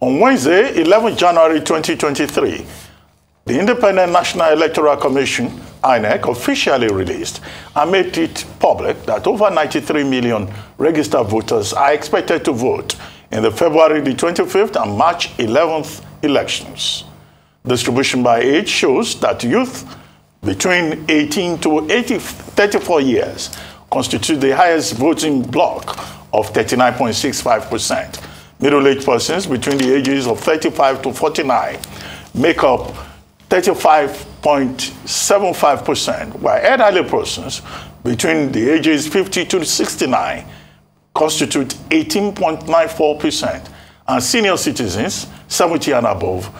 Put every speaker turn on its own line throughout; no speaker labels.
On Wednesday, 11 January 2023, the Independent National Electoral Commission, INEC, officially released and made it public that over 93 million registered voters are expected to vote in the February the 25th and March 11th elections. Distribution by age shows that youth between 18 to 34 years constitute the highest voting bloc of 39.65%. Middle-aged persons between the ages of 35 to 49 make up 35.75%, while elderly persons between the ages 50 to 69 constitute 18.94%, and senior citizens 70 and above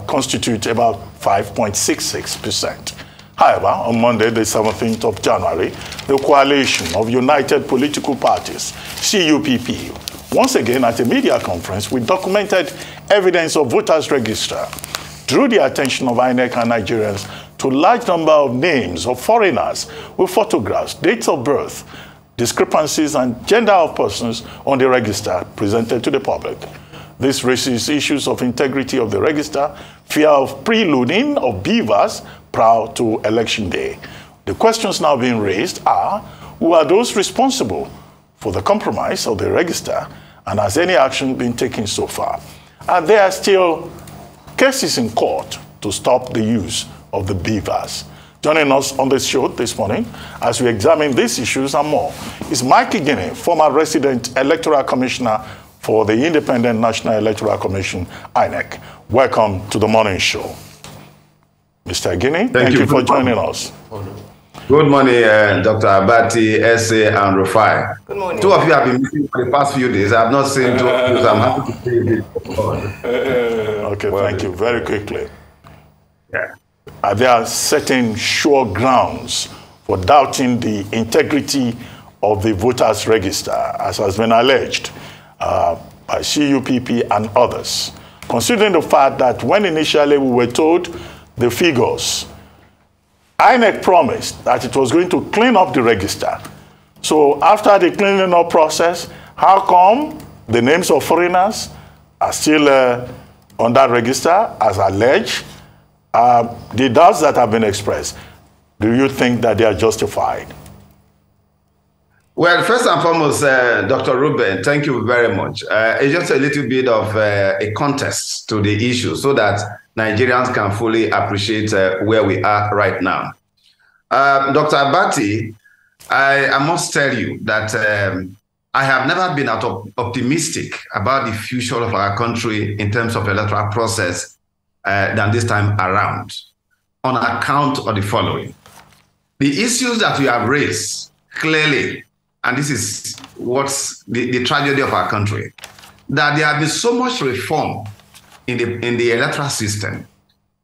constitute about 5.66%. However, on Monday, the 17th of January, the Coalition of United Political Parties, CUPP, once again at a media conference with documented evidence of voters' register, drew the attention of INEC and Nigerians to a large number of names of foreigners with photographs, dates of birth, discrepancies, and gender of persons on the register presented to the public. This raises issues of integrity of the register, fear of preloading of BVAS prior to election day. The questions now being raised are, who are those responsible for the compromise of the register, and has any action been taken so far? And there are still cases in court to stop the use of the BVAS. Joining us on this show this morning as we examine these issues and more is Mike Igini, former resident electoral commissioner for the Independent National Electoral Commission, INEC. Welcome to the morning show. Mr. Igini, thank you for joining us.
Good morning, Dr. Abati, Ese, and Rufai.
Good morning.
Two of you have been missing for the past few days. I have not seen two of you, so I'm happy to see you.
Okay, thank you. Very quickly.
Yeah.
Are there certain sure grounds for doubting the integrity of the voters' register, as has been alleged by CUPP and others, considering the fact that when initially we were told the figures, INEC promised that it was going to clean up the register. So after the cleaning up process, how come the names of foreigners are still on that register as alleged? The doubts that have been expressed, do you think that they are justified?
Well, first and foremost, Dr. Ruben, thank you very much. It's just a little bit of a context to the issue so that Nigerians can fully appreciate where we are right now. Dr. Abati, I must tell you that I have never been optimistic about the future of our country in terms of electoral process than this time around, on account of the following. The issues that we have raised clearly, and this is what's the tragedy of our country, that there have been so much reform in the electoral system,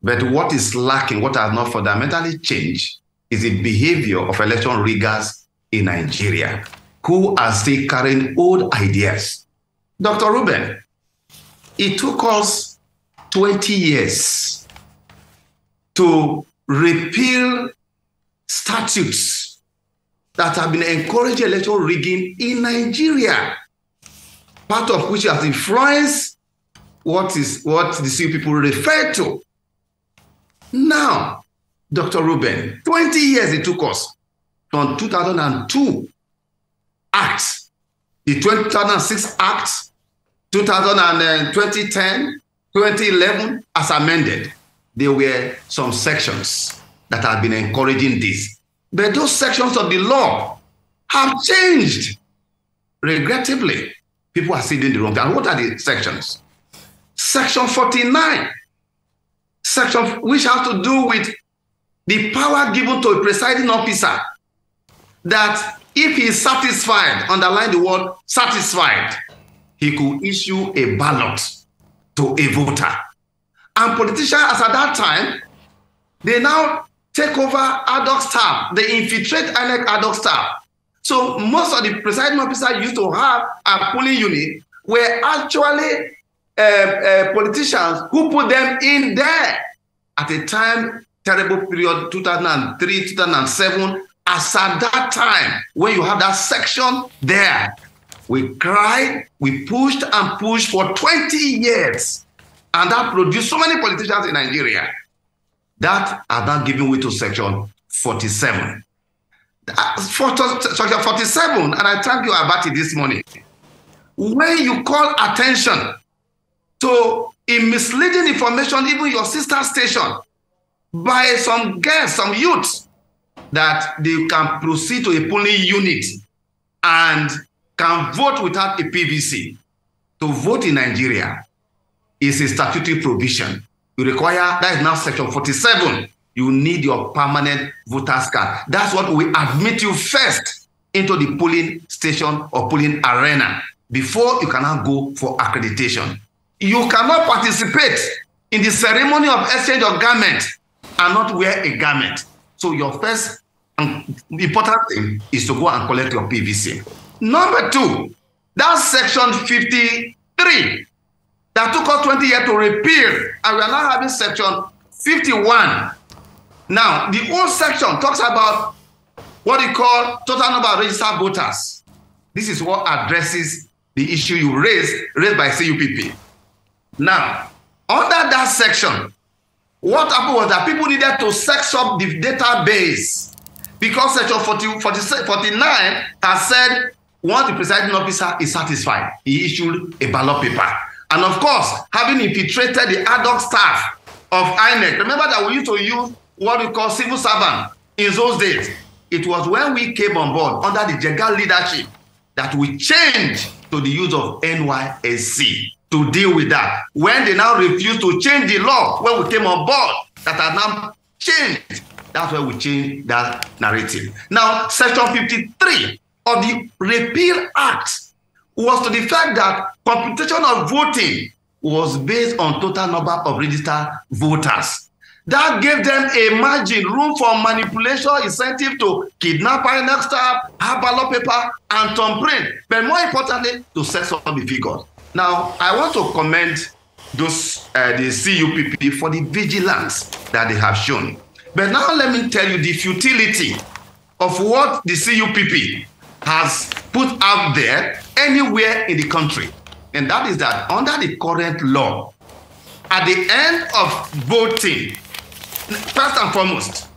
but what is lacking, what has not fundamentally changed, is the behavior of election riggers in Nigeria, who are still carrying old ideas. Dr. Ruben, it took us 20 years to repeal statutes that have been encouraging election rigging in Nigeria, part of which has influenced what the CU people refer to. Now, Dr. Ruben, 20 years it took us from 2002 Act, the 2006 Act, 2010, 2011 as amended. There were some sections that have been encouraging this. But those sections of the law have changed. Regrettably, people are still doing the wrong thing. And what are the sections? Section 49, section which has to do with the power given to a presiding officer that if he is satisfied, underline the word satisfied, he could issue a ballot to a voter. And politicians, as at that time, they now take over ad hoc staff. They infiltrate INEC ad hoc staff. So most of the presiding officers used to have a polling unit were actually politicians who put them in there. At a time, terrible period, 2003, 2007, as at that time, when you have that section there, We cried, we pushed and pushed for 20 years. And that produced so many politicians in Nigeria that are now giving way to Section 47. Section 47, and I thank you about it this morning. When you call attention to a misleading information, even your sister station, by some girls, some youths, that they can proceed to a polling unit and can vote without a PVC. To vote in Nigeria is a statutory provision. You require, that is now Section 47. You need your permanent voter's card. That's what we admit you first into the polling station or polling arena before you cannot go for accreditation. You cannot participate in the ceremony of exchange of garment and not wear a garment. So your first important thing is to go and collect your PVC. Number two, that's Section 53 that took us 20 years to repeal, and we are now having Section 51. Now, the old section talks about what we call total number of registered voters. This is what addresses the issue you raised by CUPP. Now, under that section, what happened was that people needed to sex up the database because Section 49 has said once the presiding officer is satisfied, he issued a ballot paper. And of course, having infiltrated the ad hoc staff of INEC, remember that we used to use what we call civil servant in those days. It was when we came on board under the Jegal leadership that we changed to the use of NYSC to deal with that. When they now refuse to change the law, when we came on board, that has now changed. That's why we changed that narrative. Now, Section 53 of the Repeal Act was to the fact that computation of voting was based on total number of registered voters. That gave them a margin, room for manipulation, incentive to kidnap INEC staff, have ballot paper, and thumbprint. But more importantly, to set up the figures. Now, I want to commend those the CUPP for the vigilance that they have shown. But now let me tell you the futility of what the CUPP has put out there anywhere in the country. And that is that under the current law, at the end of voting, first and foremost,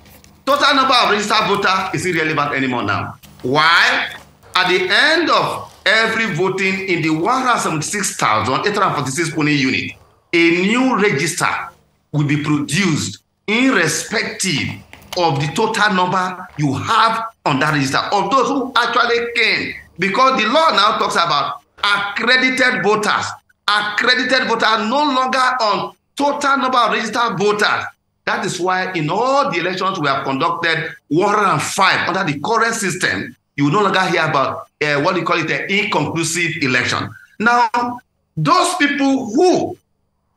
total number of registered voters is irrelevant anymore now. Why? At the end of every voting in the 176,846 polling unit, a new register will be produced irrespective of the total number you have on that register, of those who actually came. Because the law now talks about accredited voters. Accredited voters no longer on total number of registered voters. That is why in all the elections we have conducted, 105 under the current system, you no longer hear about what you call it an inconclusive election. Now, those people who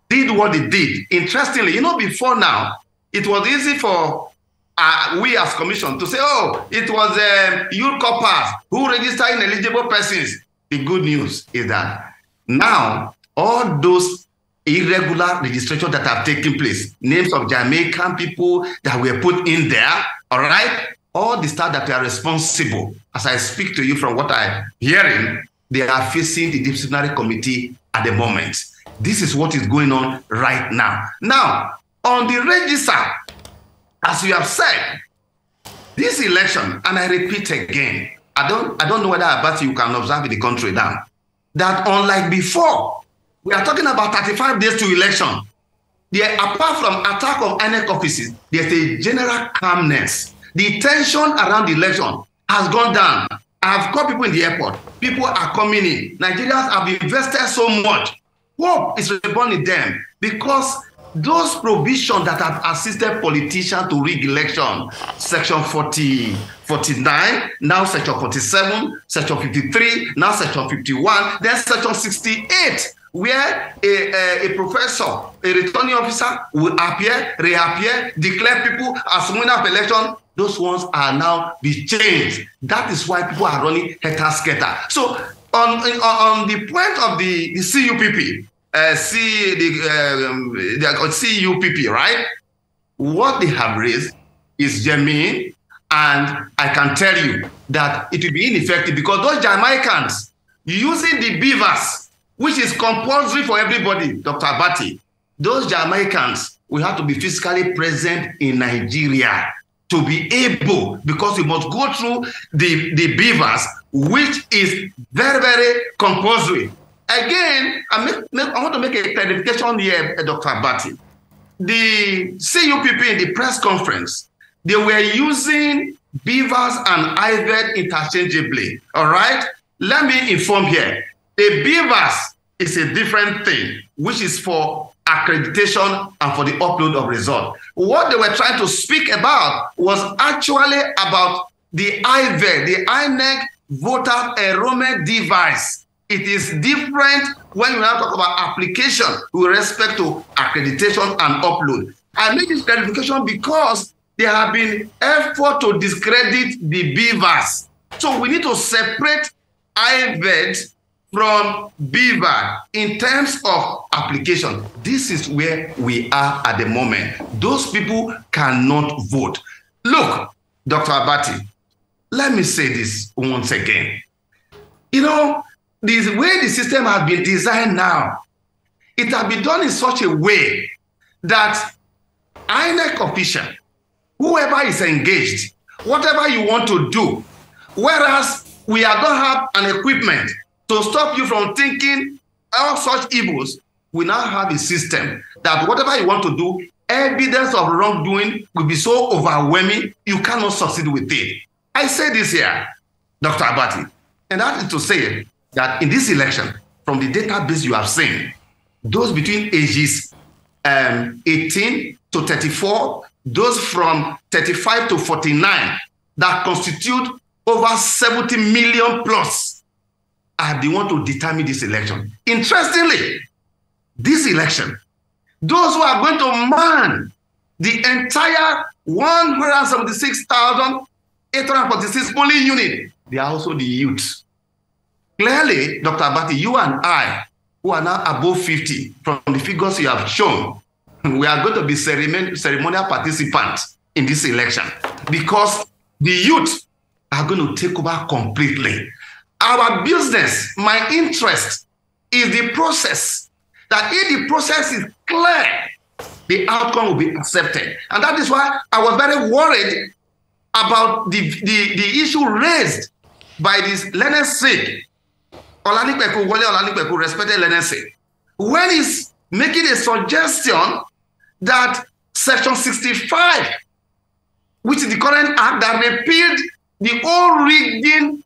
did what they did, interestingly, you know, before now, it was easy for we as commission to say, oh, it was youth corpers who registered ineligible persons. The good news is that now all those irregular registrations that have taken place, names of Jamaican people that were put in there, all right, all the staff that are responsible, as I speak to you from what I'm hearing, they are facing the disciplinary committee at the moment. This is what is going on right now. Now, on the register, as you have said, this election, and I repeat again, I don't know whether about you can observe in the country now, that unlike before, we are talking about 35 days to election. Apart from attack of INEC offices, there's a general calmness. The tension around the election has gone down. I've called people in the airport. People are coming in. Nigerians have invested so much. Hope is reborn in them because those provisions that have assisted politicians to rig election, Section 49, now Section 47, Section 53, now Section 51, then Section 68, where a professor, a returning officer will appear, reappear, declare people as winner of election. Those ones are now be changed. That is why people are running helter-skelter. So on the point of the CUPP, CUPP, right? What they have raised is genuine, and I can tell you that it will be ineffective because those Jamaicans using the BVAS, which is compulsory for everybody, Dr. Abati, those Jamaicans will have to be physically present in Nigeria to be able, because you must go through the BVAS, which is very, very compulsory. Again, I want to make a clarification here, Dr. Abati. The CUPP in the press conference, they were using BVAS and IVED interchangeably, all right? Let me inform here. A BVAS is a different thing, which is for accreditation and for the upload of results. What they were trying to speak about was actually about the IVED, the INEC voter enrollment device. It is different when you now talk about application with respect to accreditation and upload. I make this clarification because there have been efforts to discredit the BVAS. So we need to separate IVED from BVAS in terms of application. This is where we are at the moment. Those people cannot vote. Look, Dr. Abati, let me say this once again. You know, the way the system has been designed now, it has been done in such a way that INEC official, whoever is engaged, whatever you want to do, whereas we don't have an equipment to stop you from thinking all such evils, we now have a system that whatever you want to do, evidence of wrongdoing will be so overwhelming, you cannot succeed with it. I say this here, Dr. Abati, and that is to say that in this election, from the database you have seen, those between ages 18 to 34, those from 35 to 49, that constitute over 70 million plus, are the one to determine this election. Interestingly, this election, those who are going to man the entire 176,846 polling unit, they are also the youth. Clearly, Dr. Abati, you and I, who are now above 50, from the figures you have shown, we are going to be ceremonial participants in this election because the youth are going to take over completely. Our business, my interest, is the process. That if the process is clear, the outcome will be accepted. And that is why I was very worried about the issue raised by this Leonard Singh, respected Leonard Singh, when he's making a suggestion that Section 65, which is the current act that repealed the old rigging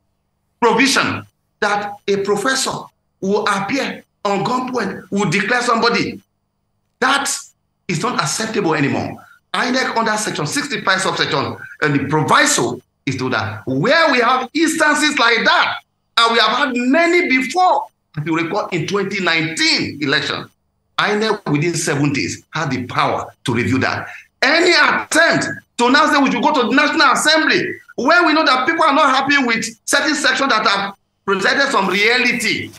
provision, that a professor will appear on gunpoint, will declare somebody. That is not acceptable anymore. INEC under Section 65 subsection, and the proviso is to that. Where we have instances like that, and we have had many before, if you recall, in 2019 election, INEC within 7 days had the power to review that. Any attempt to now say we should go to the National Assembly, where we know that people are not happy with certain sections that have presented some reality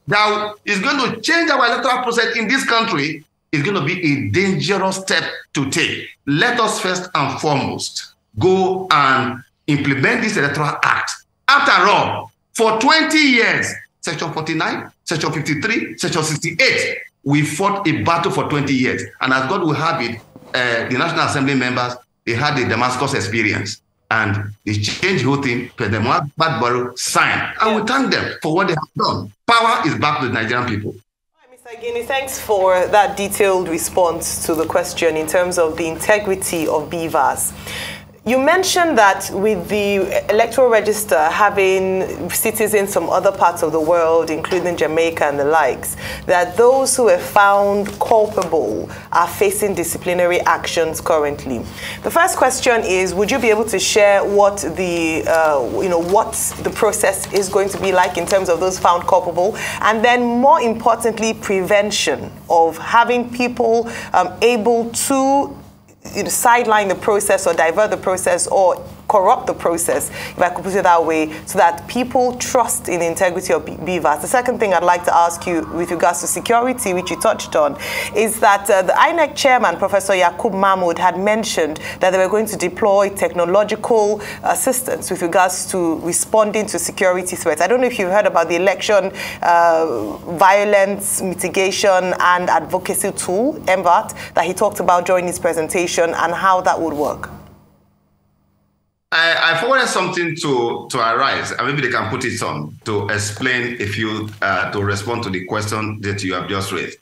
that is going to change our electoral process in this country, is going to be a dangerous step to take. Let us first and foremost go and implement this Electoral Act. After all, for 20 years, Section 49, Section 53, Section 68, we fought a battle for 20 years. And as God will have it, the National Assembly members, they had the Damascus experience. And they changed the whole thing to the Muhammad Baro sign. And we thank them for what they have done. Power is back to the Nigerian people.
Mr. Igini, thanks for that detailed response to the question in terms of the integrity of BVAS. You mentioned that with the electoral register having citizens from other parts of the world, including Jamaica and the likes, that those who are found culpable are facing disciplinary actions currently. The first question is, would you be able to share what the, what the process is going to be like in terms of those found culpable? And then more importantly, prevention of having people able to sideline the process or divert the process or corrupt the process, if I could put it that way, so that people trust in the integrity of BVAS. The second thing I'd like to ask you with regards to security, which you touched on, is that the INEC chairman, Professor Yakub Mahmoud, had mentioned that they were going to deploy technological assistance with regards to responding to security threats. I don't know if you've heard about the election violence mitigation and advocacy tool, MVAT, that he talked about during his presentation, and how that would work.
I forwarded something to Arise, and maybe they can put it on to explain to respond to the question that you have just raised.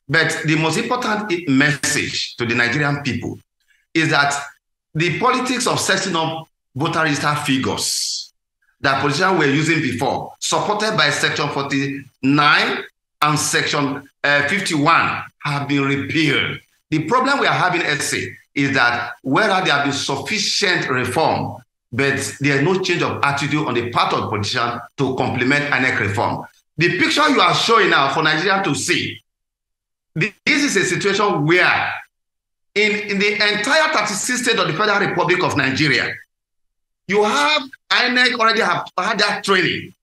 But the most important message to the Nigerian people is that the politics of setting up voter register figures that politicians were using before, supported by Section 49 and Section 51, have been repealed. The problem we are having, is that whether there have been sufficient reform, but there is no change of attitude on the part of politicians to complement INEC reform. The picture you are showing now for Nigeria to see, this is a situation where in the entire 36 states of the Federal Republic of Nigeria, you have INEC already have had that training.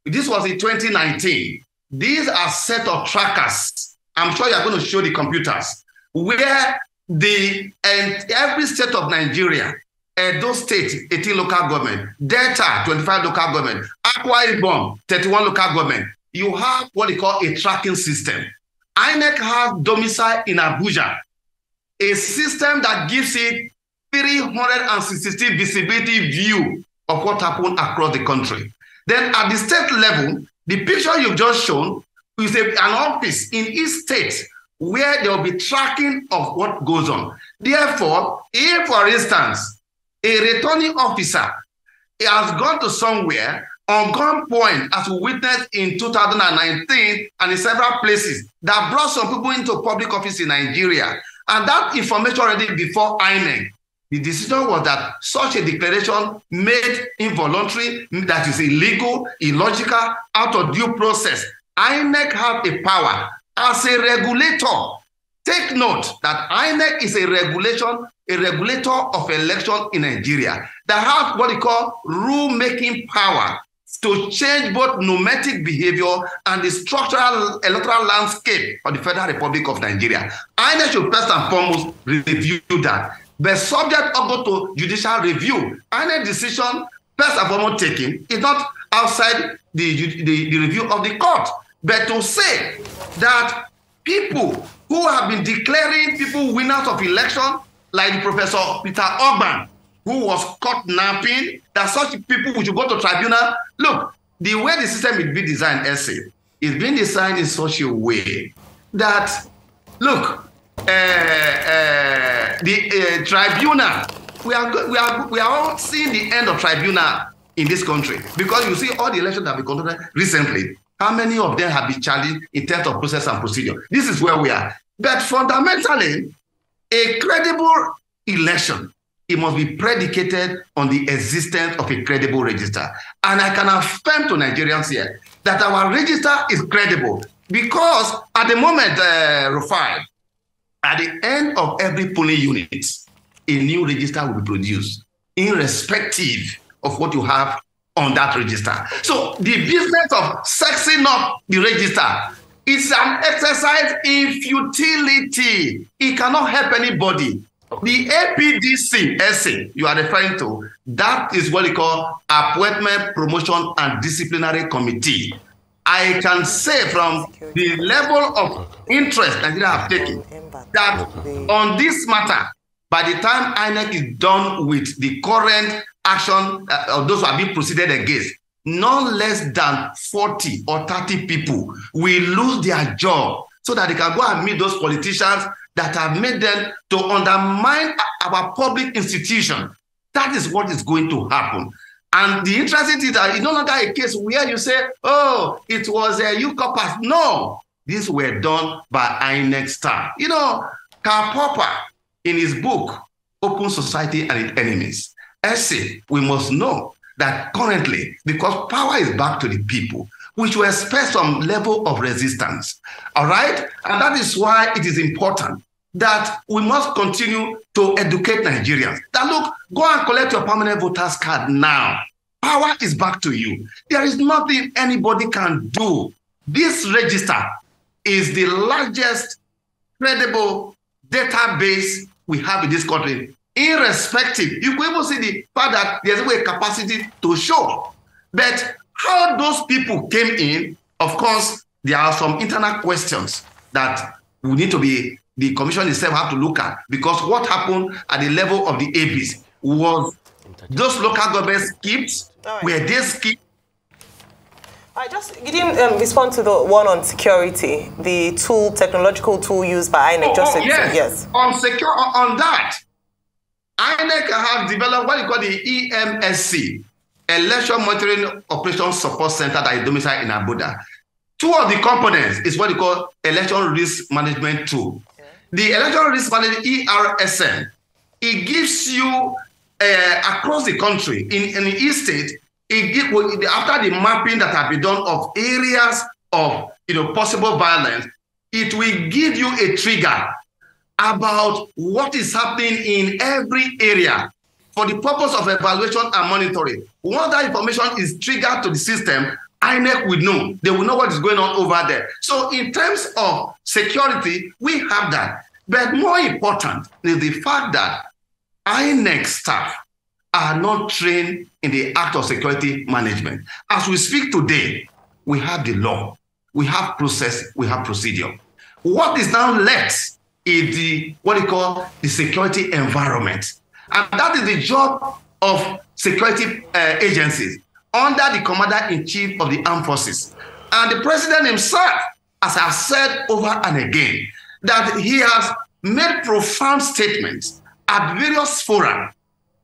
This was in 2019. These are set of trackers. I'm sure you're going to show the computers where every state of Nigeria, those states, 18 local government, Delta, 25 local government, Akwa Ibom, 31 local government, you have what they call a tracking system. INEC has domicile in Abuja, a system that gives it 360 visibility view of what happened across the country. Then at the state level, the picture you've just shown is an office in each state where there will be tracking of what goes on. Therefore, if, for instance, a returning officer has gone to somewhere on gunpoint, as we witnessed in 2019 and in several places, that brought some people into public office in Nigeria, and that information already before INEC, the decision was that such a declaration made involuntary, that is illegal, illogical, out of due process. INEC has a power as a regulator. Take note that INEC is a regulator of election in Nigeria that has what they call rule-making power to change both nomadic behavior and the structural electoral landscape of the Federal Republic of Nigeria. INEC should first and foremost review that. But subject also to judicial review. INEC decision, first and foremost taken, is not outside the review of the court. But to say that people who have been declaring people winners of election, like Professor Peter Ogban, who was caught napping, that such people who should go to tribunal. Look, the way the system is being designed, is being designed in such a way that, look, the tribunal, we are all seeing the end of tribunal in this country, because you see all the elections that have been conducted recently. How many of them have been challenged in terms of process and procedure? This is where we are. But fundamentally, a credible election, it must be predicated on the existence of a credible register. And I can affirm to Nigerians here that our register is credible, because at the moment, Rufai, at the end of every polling unit, a new register will be produced, irrespective of what you have on that register. So the business of sexing up the register, it's an exercise in futility. It cannot help anybody. The APDC essay you are referring to, that is what we call Appointment, Promotion, and Disciplinary Committee. I can say from the level of interest Nigeria have taken that on this matter, by the time INEC is done with the current action of those who are being proceeded against, no less than 40 or 30 people will lose their job so that they can go and meet those politicians that have made them to undermine our public institution. That is what is going to happen. And the interesting thing is that it's no longer a case where you say, oh, it was a UCOPAS. No, these were done by INEC staff. You know, Karl Popper, in his book, Open Society and Its Enemies, essay, we must know that currently, because power is back to the people, we should expect some level of resistance. All right? And that is why it is important that we must continue to educate Nigerians. That look, go and collect your permanent voter's card now. Power is back to you. There is nothing anybody can do. This register is the largest credible database we have in this country, irrespective. You can even see the fact that there's a capacity to show. But how those people came in, of course, there are some internal questions that we need to be, the commission itself have to look at, because what happened at the level of the ABs was those local governments skipped, where they skipped.
You didn't respond to the one on security, the tool, technological tool used by INEC.
Yes. On that, INEC has developed what you call the EMSC, Election Monitoring Operations Support Center, that is domiciled in Abuja. Two of the components is what you call Election Risk Management Tool. Okay. The Election Risk Management, ERSM, it gives you across the country, in each state, after the mapping that has been done of areas of possible violence, it will give you a trigger about what is happening in every area for the purpose of evaluation and monitoring. Once that information is triggered to the system, INEC will know. They will know what is going on over there. So in terms of security, we have that. But more important is the fact that INEC staff are not trained in the act of security management. As we speak today, we have the law, we have process, we have procedure. What is now left is what you call the security environment. And that is the job of security agencies under the Commander-in-Chief of the Armed Forces. And the President himself, as I've said over and again, that he has made profound statements at various fora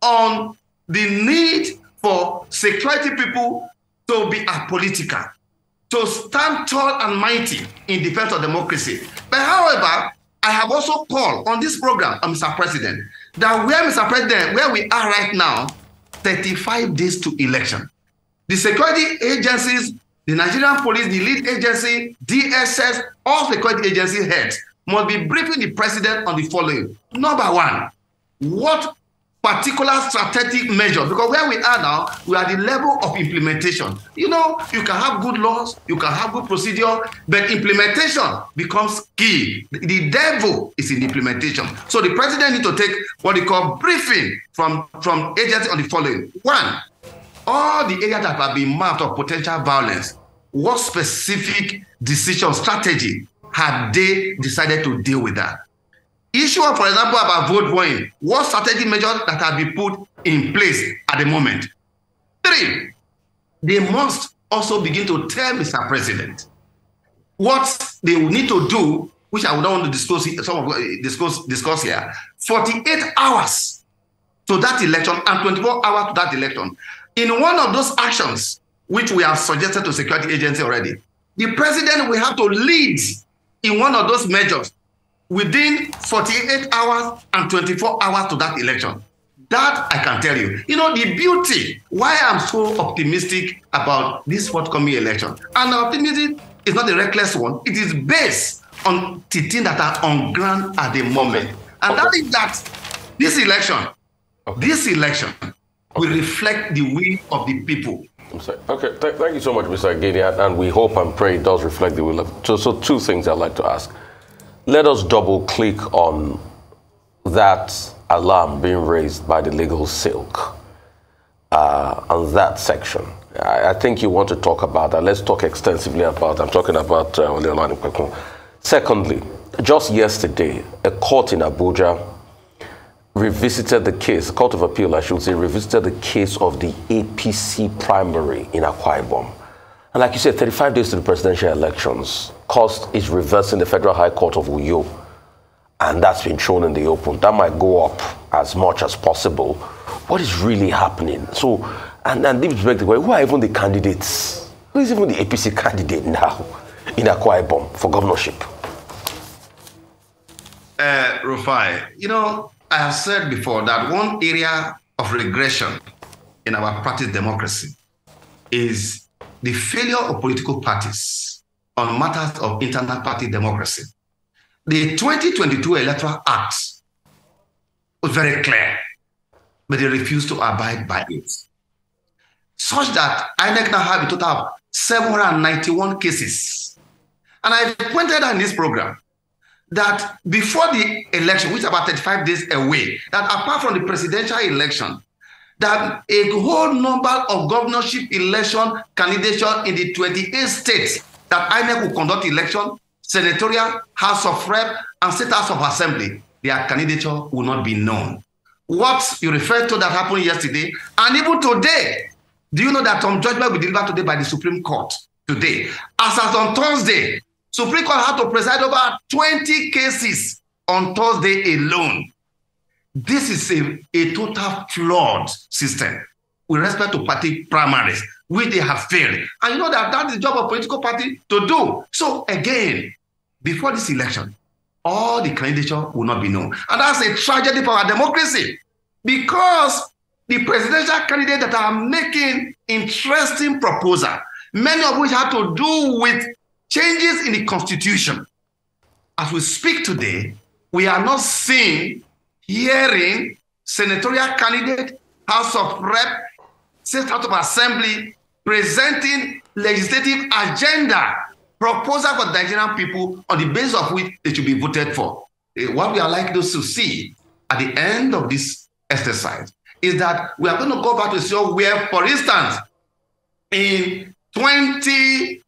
on the need for security people to be apolitical, to stand tall and mighty in defense of democracy. But however, I have also called on this program, Mr. President, that where we are right now, 35 days to election, the security agencies, the Nigerian police, the lead agency, DSS, all security agency heads must be briefing the president on the following. Number one, what particular strategic measure, because where we are now, we are at the level of implementation. You can have good laws, you can have good procedure, but implementation becomes key. The devil is in implementation. So the president needs to take what they call briefing from agency on the following. One, all the areas that have been mapped of potential violence, what specific decision strategy have they decided to deal with that? Issue, for example, about vote buying, what strategic measures that have been put in place at the moment? 3, they must also begin to tell Mr. President what they will need to do, which I would not want to discuss here, 48 hours to that election and 24 hours to that election. In one of those actions, which we have suggested to security agency already, the president will have to lead in one of those measures within 48 hours and 24 hours to that election. That I can tell you. The beauty, why I'm so optimistic about this forthcoming election. And optimism is not a reckless one. It is based on the things that are on ground at the moment. And that is that this election will reflect the will of the people.
Okay, thank you so much, Mr. Igini, and we hope and pray it does reflect the will of. So two things I'd like to ask. Let us double click on that alarm being raised by the legal silk on that section. I think you want to talk about that. Let's talk extensively about that. I'm talking about Oleolani Pekun. Secondly, just yesterday, a court in Abuja revisited the case, a court of appeal, I should say, revisited the case of the APC primary in Akwa Ibom. And like you said, 35 days to the presidential elections. Cost is reversing the Federal High Court of Uyo. And that's been shown in the open. That might go up as much as possible. What is really happening? So, and this begs the question, who are even the candidates? Who is even the APC candidate now in Akwa Ibom for governorship?
Rufai, I have said before that one area of regression in our practice democracy is the failure of political parties on matters of internal party democracy. the 2022 Electoral Act was very clear, but they refused to abide by it. Such that INEC now have a total of 791 cases. And I pointed out in this program that before the election, which is about 35 days away, that apart from the presidential election, that a whole number of governorship election candidature in the 28 states that INEC will conduct election, senatorial, House of Rep, and State House of Assembly, their candidature will not be known. What you referred to that happened yesterday, and even today, do you know that some judgment will be delivered today by the Supreme Court today? As on Thursday, Supreme Court had to preside over 20 cases on Thursday alone. This is a total flawed system with respect to party primaries, which they have failed. And you know that that's the job of political party to do. So again, before this election, all the candidature will not be known. And that's a tragedy for our democracy, because the presidential candidates that are making interesting proposals, many of which have to do with changes in the Constitution. As we speak today, we are not seeing, hearing senatorial candidate, House of Rep, State House of Assembly presenting legislative agenda, proposal for the Nigerian people on the basis of which they should be voted for. What we are likely to see at the end of this exercise is that we are going to go back to see where, for instance, in 2003,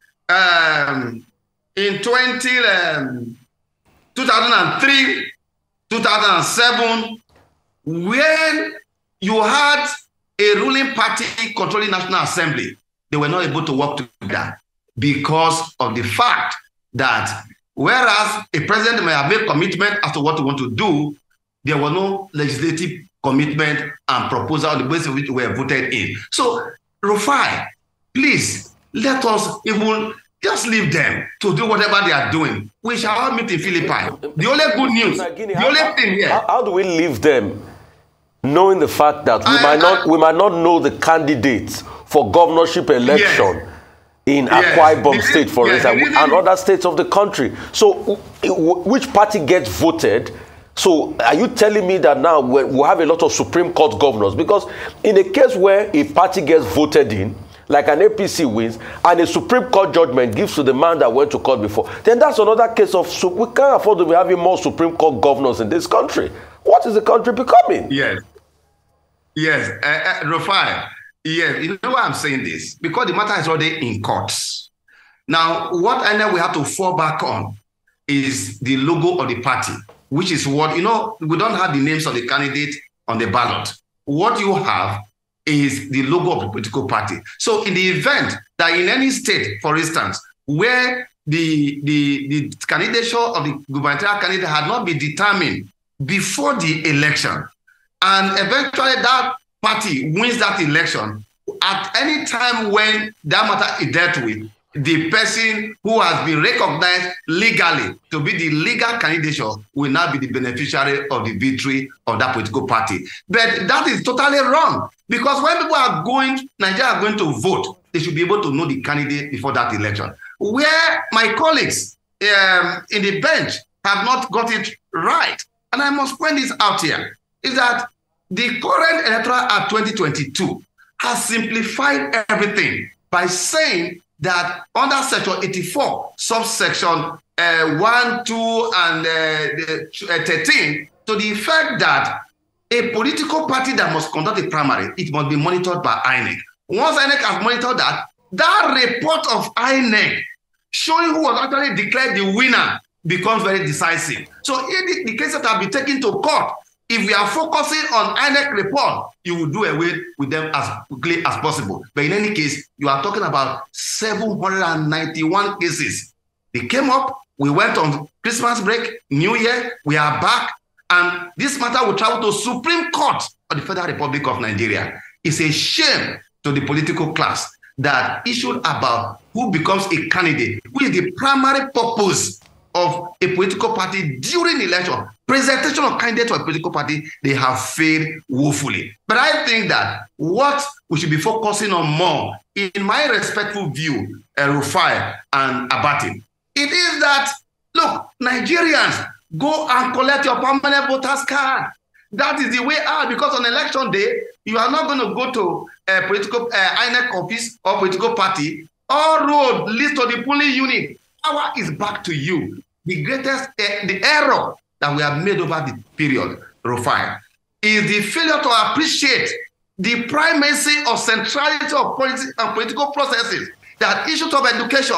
(2007), when you had a ruling party controlling National Assembly, they were not able to work together because of the fact that whereas a president may have made commitment as to what he want to do, there was no legislative commitment and proposal on the basis of which we were voted in. So, Rufai, please, let us even just leave them to do whatever they are doing. We shall all meet in Philippi. The only good news, the only thing here.
How do we leave them, knowing the fact that we might not know the candidates for governorship election in Akwa Ibom State, for instance, and other states of the country? So, which party gets voted? So, are you telling me that now we'll have a lot of Supreme Court governors? Because in a case where a party gets voted in, like an APC wins, and a Supreme Court judgment gives to the man that went to court before, then that's another case of, we can't afford to be having more Supreme Court governors in this country. What is the country becoming?
Yes. Rufai, yes, you know why I'm saying this? Because the matter is already in courts. Now, what I know we have to fall back on is the logo of the party, which is what, we don't have the names of the candidate on the ballot. What you have is the logo of the political party. So in the event that in any state, for instance, where the candidature of the gubernatorial candidate had not been determined before the election, and eventually that party wins that election, at any time when that matter is dealt with, the person who has been recognized legally to be the legal candidature will now be the beneficiary of the victory of that political party. But that is totally wrong, because when people are Nigeria are going to vote, they should be able to know the candidate before that election. Where my colleagues in the bench have not got it right, and I must point this out here, is that the current Electoral Act 2022 has simplified everything by saying that under Section 84, subsection 1, 2, and 13, to the effect that a political party that must conduct a primary, it must be monitored by INEC. Once INEC has monitored that report of INEC showing who was actually declared the winner becomes very decisive. So if the cases have been taken to court, if we are focusing on INEC report, you will do away with them as quickly as possible. But in any case, you are talking about 791 cases. They came up, we went on Christmas break, New Year, we are back, and this matter will travel to Supreme Court of the Federal Republic of Nigeria. It's a shame to the political class that issue about who becomes a candidate, which is the primary purpose of a political party during the election, presentation of candidates for a political party, they have failed woefully. But I think that what we should be focusing on more, in my respectful view, Rufai and Abati, it is that Look, Nigerians, go and collect your permanent voter's card. That is the way out, because on election day, you are not going to go to a political INEC office or political party. All road leads to the polling unit. Power is back to you. The greatest, the error that we have made over the period, Rufai, is the failure to appreciate the primacy of centrality of politics and political processes, that issues of education,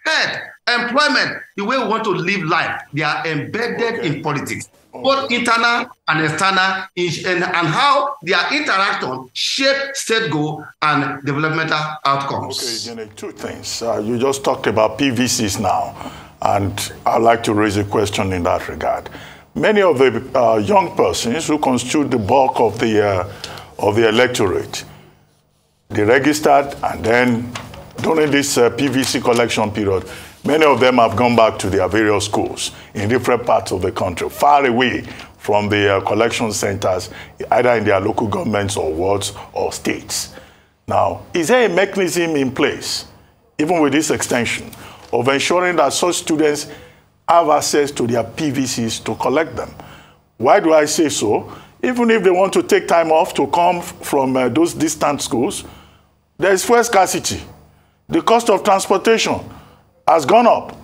health, employment, the way we want to live life, they are embedded in politics, both internal and external, and how their interaction shape state goal and developmental outcomes.
Okay, Igini, two things. You just talked about PVCs now, and I'd like to raise a question in that regard. Many of the young persons who constitute the bulk of the electorate, they registered, and then during this PVC collection period, many of them have gone back to their various schools in different parts of the country, far away from the collection centers, either in their local governments or wards or states. Now, is there a mechanism in place, even with this extension, of ensuring that such students have access to their PVCs to collect them? Why do I say so? Even if they want to take time off to come from those distant schools, there is fuel scarcity. The cost of transportation has gone up.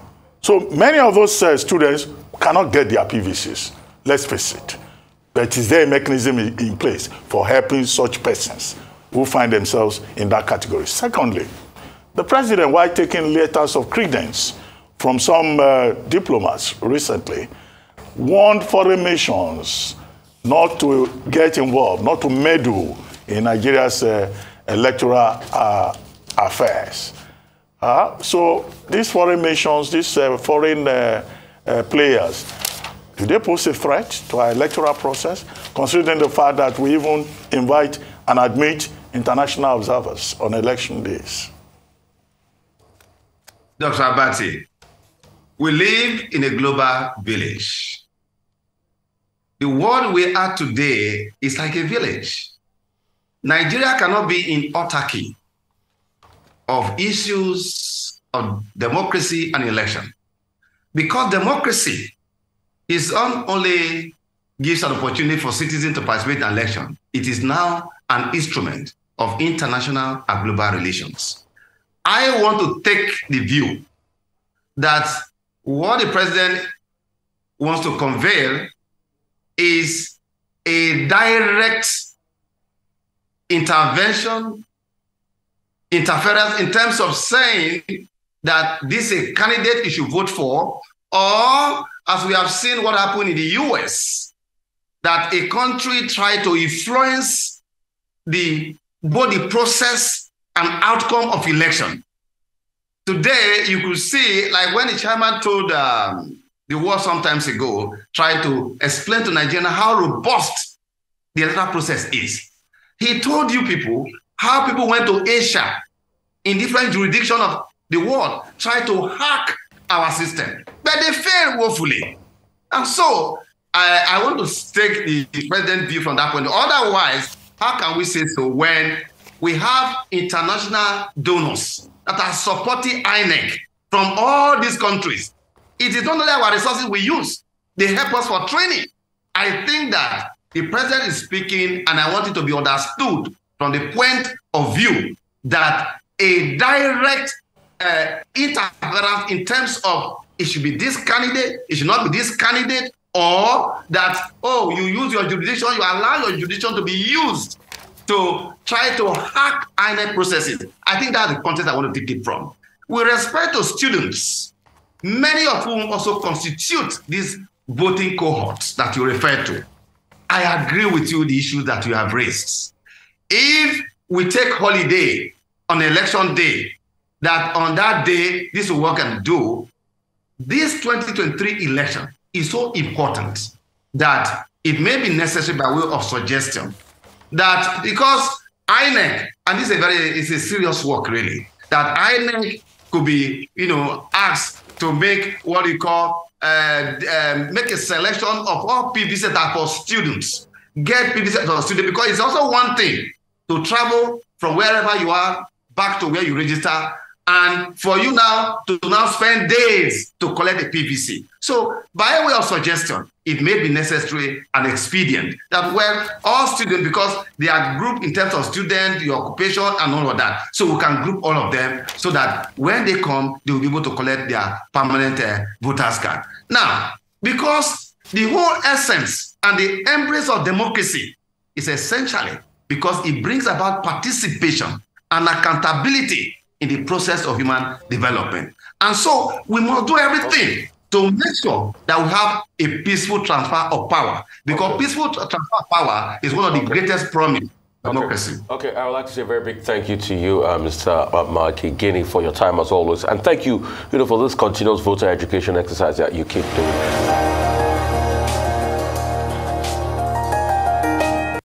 So many of those students cannot get their PVCs. Let's face it. But is there a mechanism in place for helping such persons who find themselves in that category? Secondly, the president, while taking letters of credence from some diplomats recently, warned foreign nations not to get involved, not to meddle in Nigeria's electoral affairs. So these foreign nations, these foreign players, do they pose a threat to our electoral process, considering the fact that we even invite and admit international observers on election days?
Dr. Abati, we live in a global village. The world we are today is like a village. Nigeria cannot be in autarky of issues of democracy and election, because democracy is not only gives an opportunity for citizens to participate in an election, it is now an instrument of international and global relations. I want to take the view that what the president wants to convey is a direct interference in terms of saying that this is a candidate you should vote for, or as we have seen what happened in the US, that a country tried to influence both the process and outcome of election. Today, you could see, like when the chairman told the world some time ago, tried to explain to Nigeria how robust the electoral process is. He told you people how people went to Asia in different jurisdictions of the world, tried to hack our system, but they failed woefully. And so I want to take the president's view from that point. Otherwise, how can we say so when we have international donors that are supporting INEC from all these countries? It is not only our resources we use, they help us for training. I think that the president is speaking, and I want it to be understood from the point of view that a direct interference in terms of it should be this candidate, it should not be this candidate, or that, oh, you use your jurisdiction, you allow your jurisdiction to be used to try to hack INEC processes. I think that's the context I want to take it from. With respect to students, many of whom also constitute these voting cohorts that you refer to, I agree with you the issues that you have raised. If we take holiday on election day, that on that day, this will work and do, this 2023 election is so important that it may be necessary by way of suggestion that because INEC, and this is it's a serious work really, that INEC could be, asked to make what you call, make a selection of all PVC that for students, get PVC for students, because it's also one thing to travel from wherever you are back to where you register and for you now to spend days to collect the PVC. So by way of suggestion, it may be necessary and expedient that, well, all students, because they are grouped in terms of student, your occupation, and all of that, so we can group all of them so that when they come, they will be able to collect their permanent voters card. Now, because the whole essence and the embrace of democracy is essentially because it brings about participation and accountability in the process of human development. And so we must do everything to make sure that we have a peaceful transfer of power, because peaceful transfer of power is one of the greatest promise of democracy.
Okay, I would like to say a very big thank you to you, Mr. Mark Igini, for your time as always. And thank you, for this continuous voter education exercise that you keep doing.